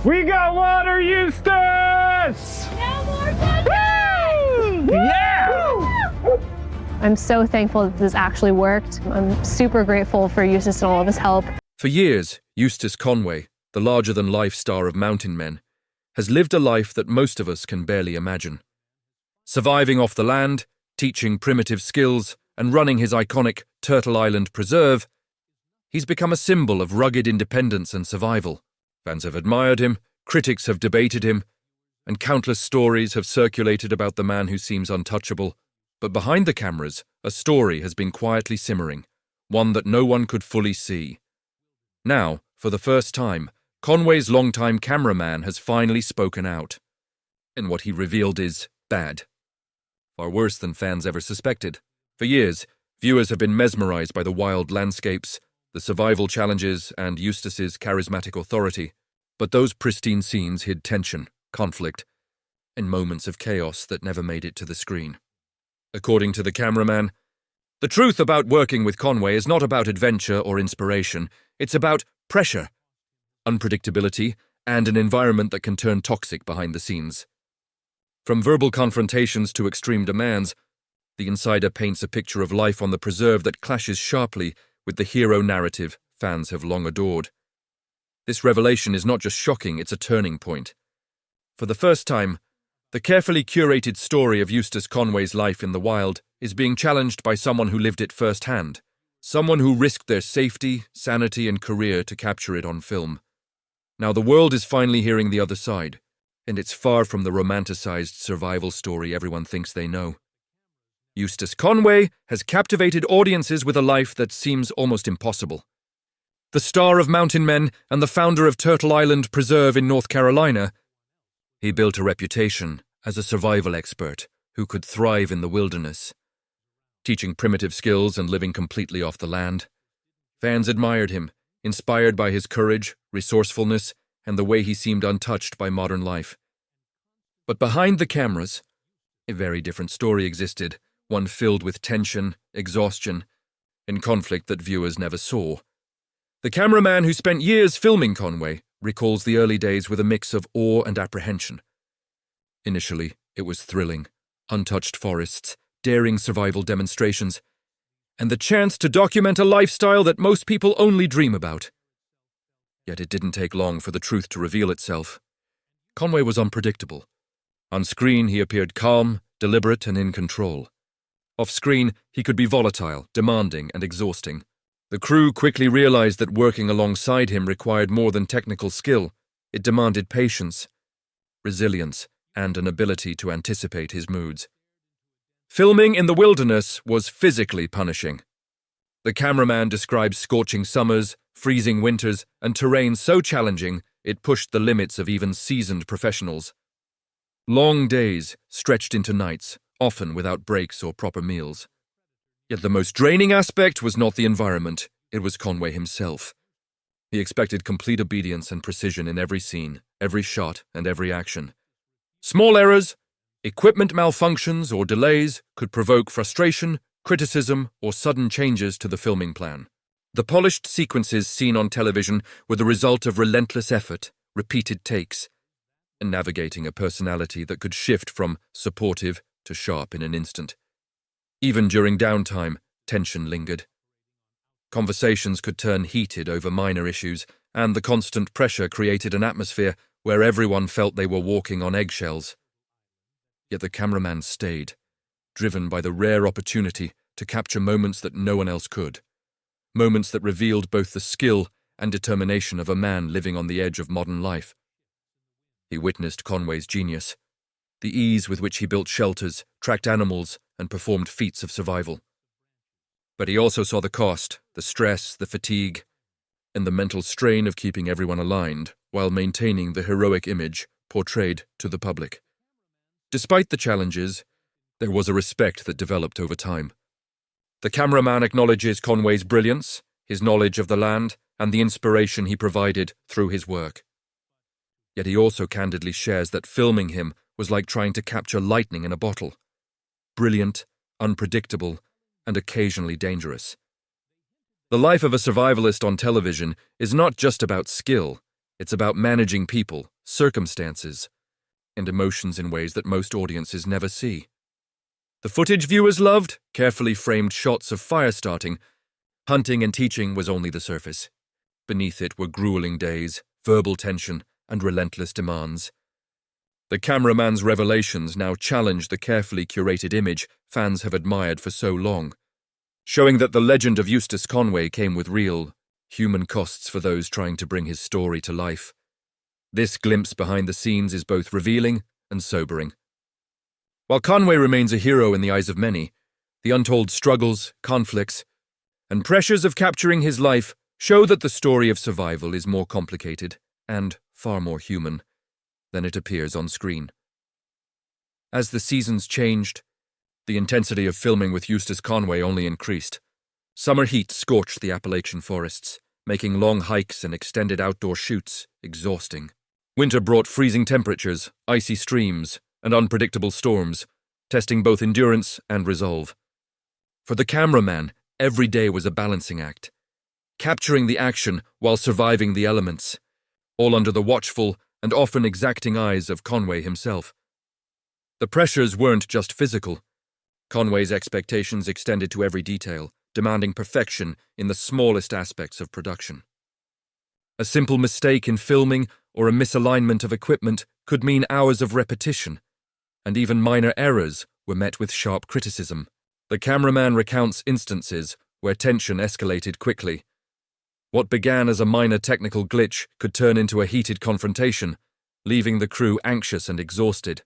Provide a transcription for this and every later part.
We got water, Eustace! No more buckets! Yeah! I'm so thankful that this actually worked. I'm super grateful for Eustace and all of his help. For years, Eustace Conway, the larger-than-life star of Mountain Men, has lived a life that most of us can barely imagine. Surviving off the land, teaching primitive skills, and running his iconic Turtle Island preserve, he's become a symbol of rugged independence and survival. Fans have admired him, critics have debated him, and countless stories have circulated about the man who seems untouchable. But behind the cameras, a story has been quietly simmering, one that no one could fully see. Now, for the first time, Conway's longtime cameraman has finally spoken out. And what he revealed is bad. Far worse than fans ever suspected. For years, viewers have been mesmerized by the wild landscapes, the survival challenges, and Eustace's charismatic authority. But those pristine scenes hid tension, conflict, and moments of chaos that never made it to the screen. According to the cameraman, the truth about working with Conway is not about adventure or inspiration. It's about pressure, unpredictability, and an environment that can turn toxic behind the scenes. From verbal confrontations to extreme demands, the insider paints a picture of life on the preserve that clashes sharply with the hero narrative fans have long adored. This revelation is not just shocking, it's a turning point. For the first time, the carefully curated story of Eustace Conway's life in the wild is being challenged by someone who lived it firsthand, someone who risked their safety, sanity, and career to capture it on film. Now the world is finally hearing the other side, and it's far from the romanticized survival story everyone thinks they know. Eustace Conway has captivated audiences with a life that seems almost impossible. The star of Mountain Men and the founder of Turtle Island Preserve in North Carolina, he built a reputation as a survival expert who could thrive in the wilderness, teaching primitive skills and living completely off the land. Fans admired him, inspired by his courage, resourcefulness, and the way he seemed untouched by modern life. But behind the cameras, a very different story existed, one filled with tension, exhaustion, and conflict that viewers never saw. The cameraman who spent years filming Conway recalls the early days with a mix of awe and apprehension. Initially, it was thrilling, untouched forests, daring survival demonstrations, and the chance to document a lifestyle that most people only dream about. Yet it didn't take long for the truth to reveal itself. Conway was unpredictable. On screen, he appeared calm, deliberate, and in control. Off-screen, he could be volatile, demanding, and exhausting. The crew quickly realized that working alongside him required more than technical skill. It demanded patience, resilience, and an ability to anticipate his moods. Filming in the wilderness was physically punishing. The cameraman describes scorching summers, freezing winters, and terrain so challenging it pushed the limits of even seasoned professionals. Long days stretched into nights, often without breaks or proper meals. Yet the most draining aspect was not the environment, it was Conway himself. He expected complete obedience and precision in every scene, every shot, and every action. Small errors, equipment malfunctions, or delays could provoke frustration, criticism, or sudden changes to the filming plan. The polished sequences seen on television were the result of relentless effort, repeated takes, and navigating a personality that could shift from supportive to sharp in an instant. Even during downtime, tension lingered. Conversations could turn heated over minor issues, and the constant pressure created an atmosphere where everyone felt they were walking on eggshells. Yet the cameraman stayed, driven by the rare opportunity to capture moments that no one else could. Moments that revealed both the skill and determination of a man living on the edge of modern life. He witnessed Conway's genius, the ease with which he built shelters, tracked animals, and performed feats of survival. But he also saw the cost, the stress, the fatigue, and the mental strain of keeping everyone aligned while maintaining the heroic image portrayed to the public. Despite the challenges, there was a respect that developed over time. The cameraman acknowledges Conway's brilliance, his knowledge of the land, and the inspiration he provided through his work. Yet he also candidly shares that filming him was like trying to capture lightning in a bottle. Brilliant, unpredictable, and occasionally dangerous. The life of a survivalist on television is not just about skill, It's about managing people, circumstances, and emotions in ways that most audiences never see. The footage viewers loved, carefully framed shots of fire starting, hunting and teaching was only the surface. Beneath it were grueling days, verbal tension, and relentless demands. The cameraman's revelations now challenge the carefully curated image fans have admired for so long, showing that the legend of Eustace Conway came with real, human costs for those trying to bring his story to life. This glimpse behind the scenes is both revealing and sobering. While Conway remains a hero in the eyes of many, the untold struggles, conflicts, and pressures of capturing his life show that the story of survival is more complicated and far more human than it appears on screen. As the seasons changed, the intensity of filming with Eustace Conway only increased. Summer heat scorched the Appalachian forests, making long hikes and extended outdoor shoots exhausting. Winter brought freezing temperatures, icy streams, and unpredictable storms, testing both endurance and resolve. For the cameraman, every day was a balancing act, capturing the action while surviving the elements, all under the watchful and often exacting eyes of Conway himself. The pressures weren't just physical. Conway's expectations extended to every detail, demanding perfection in the smallest aspects of production. A simple mistake in filming or a misalignment of equipment could mean hours of repetition, and even minor errors were met with sharp criticism. The cameraman recounts instances where tension escalated quickly. What began as a minor technical glitch could turn into a heated confrontation, leaving the crew anxious and exhausted.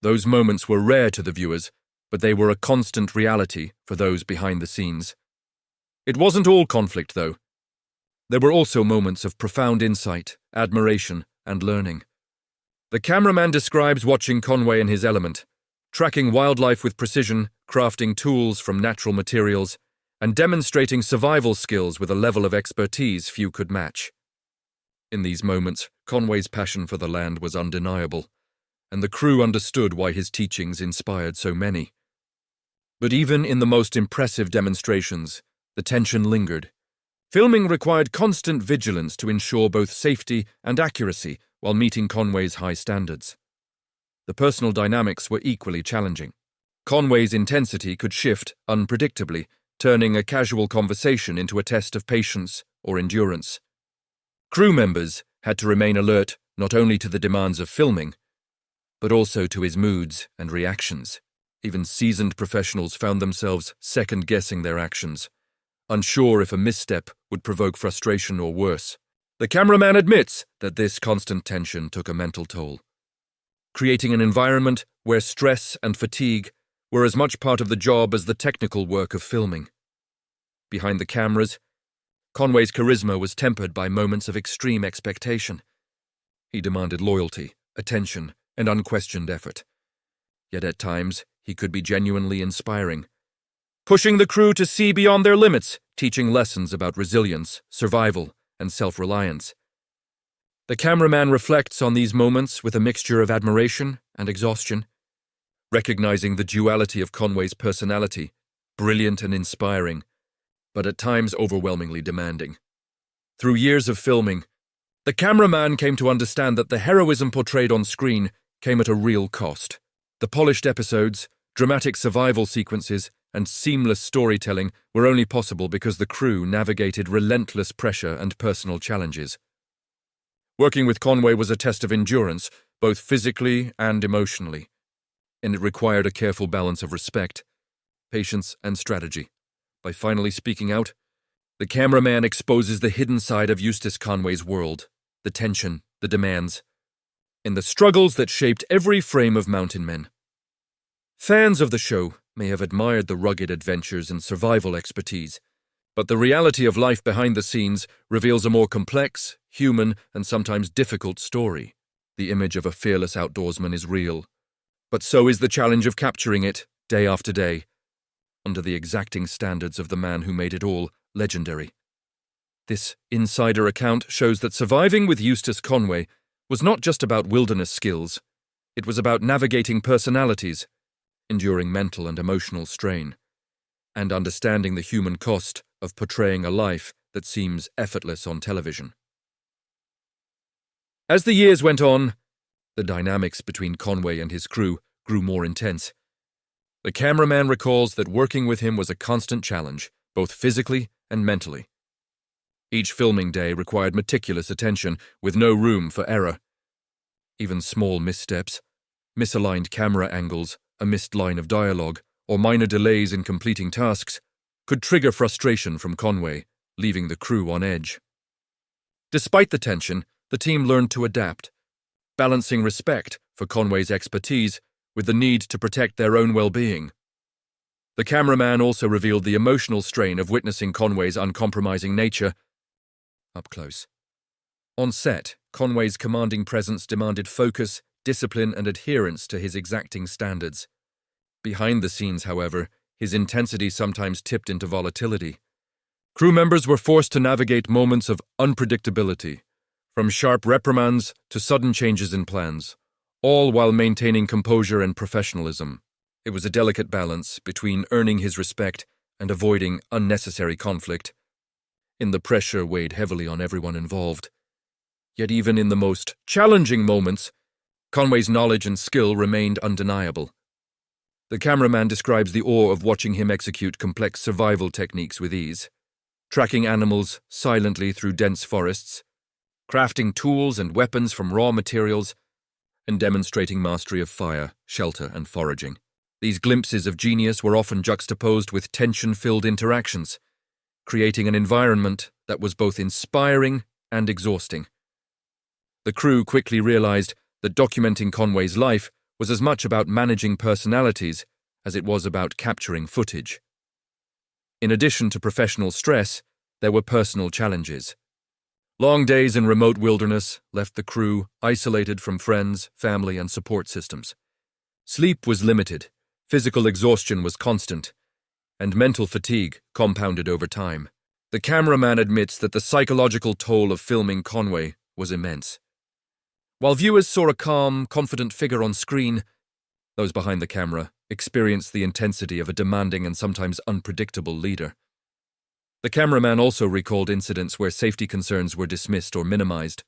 Those moments were rare to the viewers, but they were a constant reality for those behind the scenes. It wasn't all conflict, though. There were also moments of profound insight, admiration, and learning. The cameraman describes watching Conway in his element, tracking wildlife with precision, crafting tools from natural materials, and demonstrating survival skills with a level of expertise few could match. In these moments, Conway's passion for the land was undeniable, and the crew understood why his teachings inspired so many. But even in the most impressive demonstrations, the tension lingered. Filming required constant vigilance to ensure both safety and accuracy while meeting Conway's high standards. The personal dynamics were equally challenging. Conway's intensity could shift unpredictably, turning a casual conversation into a test of patience or endurance. Crew members had to remain alert not only to the demands of filming, but also to his moods and reactions. Even seasoned professionals found themselves second-guessing their actions, unsure if a misstep would provoke frustration or worse. The cameraman admits that this constant tension took a mental toll, creating an environment where stress and fatigue were as much part of the job as the technical work of filming. Behind the cameras, Conway's charisma was tempered by moments of extreme expectation. He demanded loyalty, attention, and unquestioned effort. Yet at times, he could be genuinely inspiring, pushing the crew to see beyond their limits, teaching lessons about resilience, survival, and self-reliance. The cameraman reflects on these moments with a mixture of admiration and exhaustion, recognizing the duality of Conway's personality, brilliant and inspiring, but at times overwhelmingly demanding. Through years of filming, the cameraman came to understand that the heroism portrayed on screen came at a real cost. The polished episodes, dramatic survival sequences, and seamless storytelling were only possible because the crew navigated relentless pressure and personal challenges. Working with Conway was a test of endurance, both physically and emotionally, and it required a careful balance of respect, patience, and strategy. By finally speaking out, the cameraman exposes the hidden side of Eustace Conway's world, the tension, the demands, and the struggles that shaped every frame of Mountain Men. Fans of the show may have admired the rugged adventures and survival expertise, but the reality of life behind the scenes reveals a more complex, human, and sometimes difficult story. The image of a fearless outdoorsman is real, but so is the challenge of capturing it, day after day, under the exacting standards of the man who made it all legendary. This insider account shows that surviving with Eustace Conway was not just about wilderness skills, it was about navigating personalities, enduring mental and emotional strain, and understanding the human cost of portraying a life that seems effortless on television. As the years went on, the dynamics between Conway and his crew grew more intense. The cameraman recalls that working with him was a constant challenge, both physically and mentally. Each filming day required meticulous attention, with no room for error. Even small missteps, misaligned camera angles, a missed line of dialogue, or minor delays in completing tasks could trigger frustration from Conway, leaving the crew on edge. Despite the tension, the team learned to adapt, balancing respect for Conway's expertise with the need to protect their own well-being. The cameraman also revealed the emotional strain of witnessing Conway's uncompromising nature up close. On set, Conway's commanding presence demanded focus, discipline, and adherence to his exacting standards. Behind the scenes, however, his intensity sometimes tipped into volatility. Crew members were forced to navigate moments of unpredictability, from sharp reprimands to sudden changes in plans, all while maintaining composure and professionalism. It was a delicate balance between earning his respect and avoiding unnecessary conflict. The pressure weighed heavily on everyone involved. Yet even in the most challenging moments, Conway's knowledge and skill remained undeniable. The cameraman describes the awe of watching him execute complex survival techniques with ease, tracking animals silently through dense forests, crafting tools and weapons from raw materials, and demonstrating mastery of fire, shelter, and foraging. These glimpses of genius were often juxtaposed with tension-filled interactions, creating an environment that was both inspiring and exhausting. The crew quickly realized that documenting Conway's life was as much about managing personalities as it was about capturing footage. In addition to professional stress, there were personal challenges. Long days in remote wilderness left the crew isolated from friends, family, and support systems. Sleep was limited, physical exhaustion was constant, and mental fatigue compounded over time. The cameraman admits that the psychological toll of filming Conway was immense. While viewers saw a calm, confident figure on screen, those behind the camera experienced the intensity of a demanding and sometimes unpredictable leader. The cameraman also recalled incidents where safety concerns were dismissed or minimized,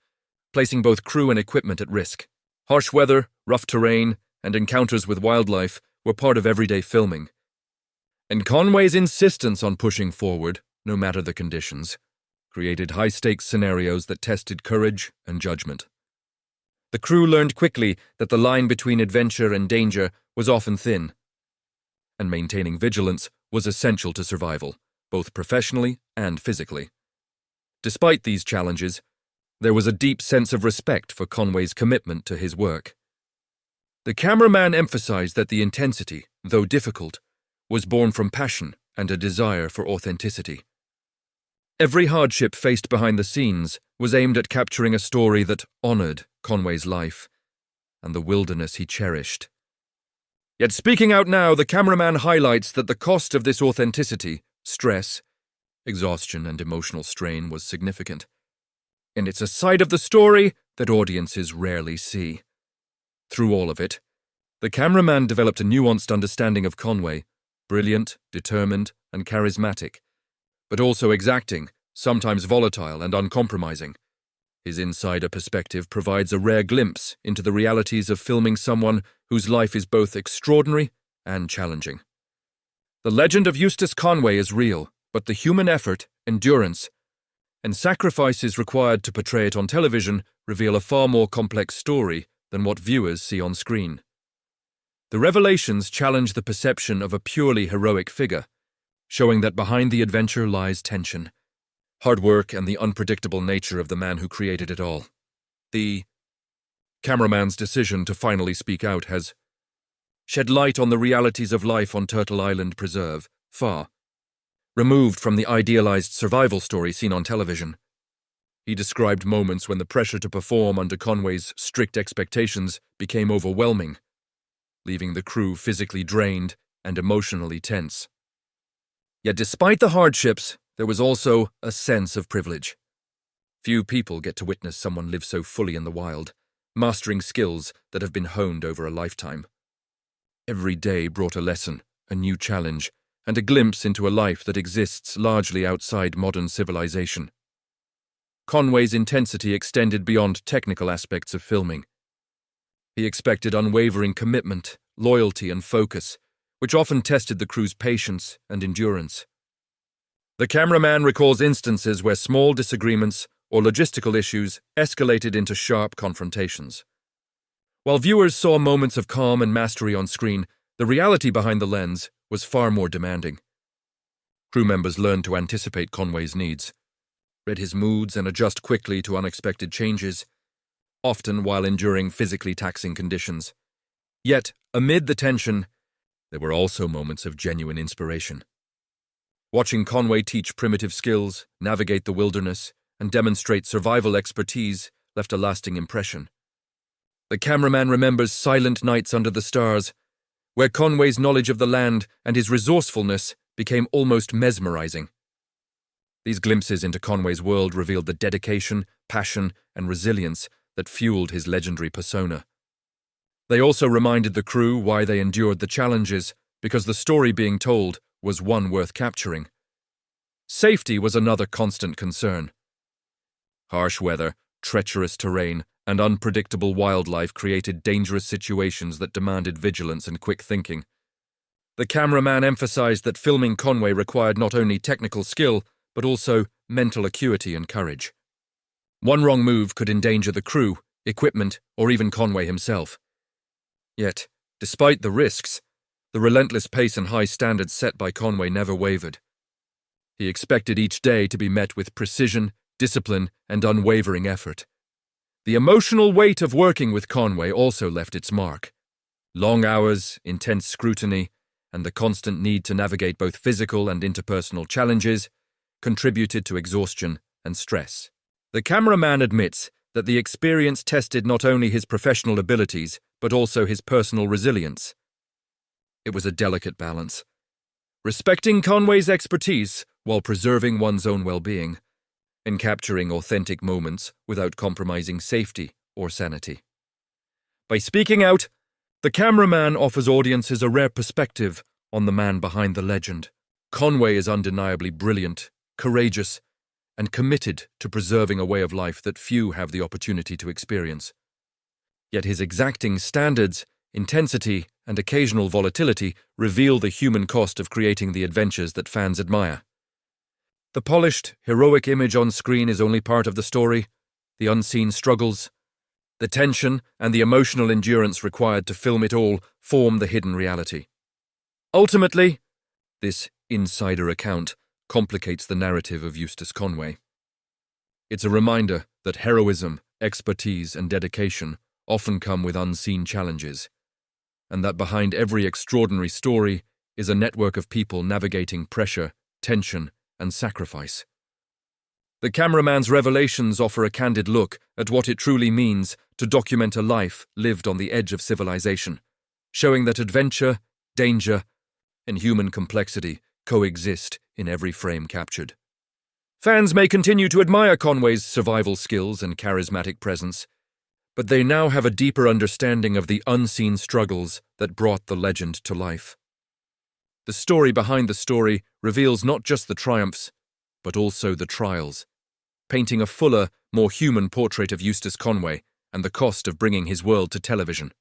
placing both crew and equipment at risk. Harsh weather, rough terrain, and encounters with wildlife were part of everyday filming. And Conway's insistence on pushing forward, no matter the conditions, created high-stakes scenarios that tested courage and judgment. The crew learned quickly that the line between adventure and danger was often thin, and maintaining vigilance was essential to survival, both professionally and physically. Despite these challenges, there was a deep sense of respect for Conway's commitment to his work. The cameraman emphasized that the intensity, though difficult, was born from passion and a desire for authenticity. Every hardship faced behind the scenes was aimed at capturing a story that honored Conway's life and the wilderness he cherished. Yet speaking out now, the cameraman highlights that the cost of this authenticity, stress, exhaustion, and emotional strain was significant. And it's a side of the story that audiences rarely see. Through all of it, the cameraman developed a nuanced understanding of Conway, brilliant, determined, and charismatic, but also exacting, sometimes volatile and uncompromising. His insider perspective provides a rare glimpse into the realities of filming someone whose life is both extraordinary and challenging. The legend of Eustace Conway is real, but the human effort, endurance, and sacrifices required to portray it on television reveal a far more complex story than what viewers see on screen. The revelations challenge the perception of a purely heroic figure, showing that behind the adventure lies tension, hard work, and the unpredictable nature of the man who created it all. The cameraman's decision to finally speak out has shed light on the realities of life on Turtle Island Preserve, far removed from the idealized survival story seen on television. He described moments when the pressure to perform under Conway's strict expectations became overwhelming, leaving the crew physically drained and emotionally tense. Yet despite the hardships, there was also a sense of privilege. Few people get to witness someone live so fully in the wild, mastering skills that have been honed over a lifetime. Every day brought a lesson, a new challenge, and a glimpse into a life that exists largely outside modern civilization. Conway's intensity extended beyond technical aspects of filming. He expected unwavering commitment, loyalty, and focus, which often tested the crew's patience and endurance. The cameraman recalls instances where small disagreements or logistical issues escalated into sharp confrontations. While viewers saw moments of calm and mastery on screen, the reality behind the lens was far more demanding. Crew members learned to anticipate Conway's needs, read his moods, and adjust quickly to unexpected changes, often while enduring physically taxing conditions. Yet, amid the tension, there were also moments of genuine inspiration. Watching Conway teach primitive skills, navigate the wilderness, and demonstrate survival expertise left a lasting impression. The cameraman remembers silent nights under the stars, where Conway's knowledge of the land and his resourcefulness became almost mesmerizing. These glimpses into Conway's world revealed the dedication, passion, and resilience that fueled his legendary persona. They also reminded the crew why they endured the challenges, because the story being told was one worth capturing. Safety was another constant concern. Harsh weather, treacherous terrain, and unpredictable wildlife created dangerous situations that demanded vigilance and quick thinking. The cameraman emphasized that filming Conway required not only technical skill, but also mental acuity and courage. One wrong move could endanger the crew, equipment, or even Conway himself. Yet, despite the risks, the relentless pace and high standards set by Conway never wavered. He expected each day to be met with precision, discipline, and unwavering effort. The emotional weight of working with Conway also left its mark. Long hours, intense scrutiny, and the constant need to navigate both physical and interpersonal challenges contributed to exhaustion and stress. The cameraman admits that the experience tested not only his professional abilities, but also his personal resilience. It was a delicate balance, respecting Conway's expertise while preserving one's own well-being, and capturing authentic moments without compromising safety or sanity. By speaking out, the cameraman offers audiences a rare perspective on the man behind the legend. Conway is undeniably brilliant, courageous, and committed to preserving a way of life that few have the opportunity to experience. Yet his exacting standards, intensity, and occasional volatility reveal the human cost of creating the adventures that fans admire. The polished, heroic image on screen is only part of the story. The unseen struggles, the tension, and the emotional endurance required to film it all form the hidden reality. Ultimately, this insider account complicates the narrative of Eustace Conway. It's a reminder that heroism, expertise, and dedication often come with unseen challenges, and that behind every extraordinary story is a network of people navigating pressure, tension, and sacrifice. The cameraman's revelations offer a candid look at what it truly means to document a life lived on the edge of civilization, showing that adventure, danger, and human complexity coexist in every frame captured. Fans may continue to admire Conway's survival skills and charismatic presence, but they now have a deeper understanding of the unseen struggles that brought the legend to life. The story behind the story reveals not just the triumphs, but also the trials, painting a fuller, more human portrait of Eustace Conway and the cost of bringing his world to television.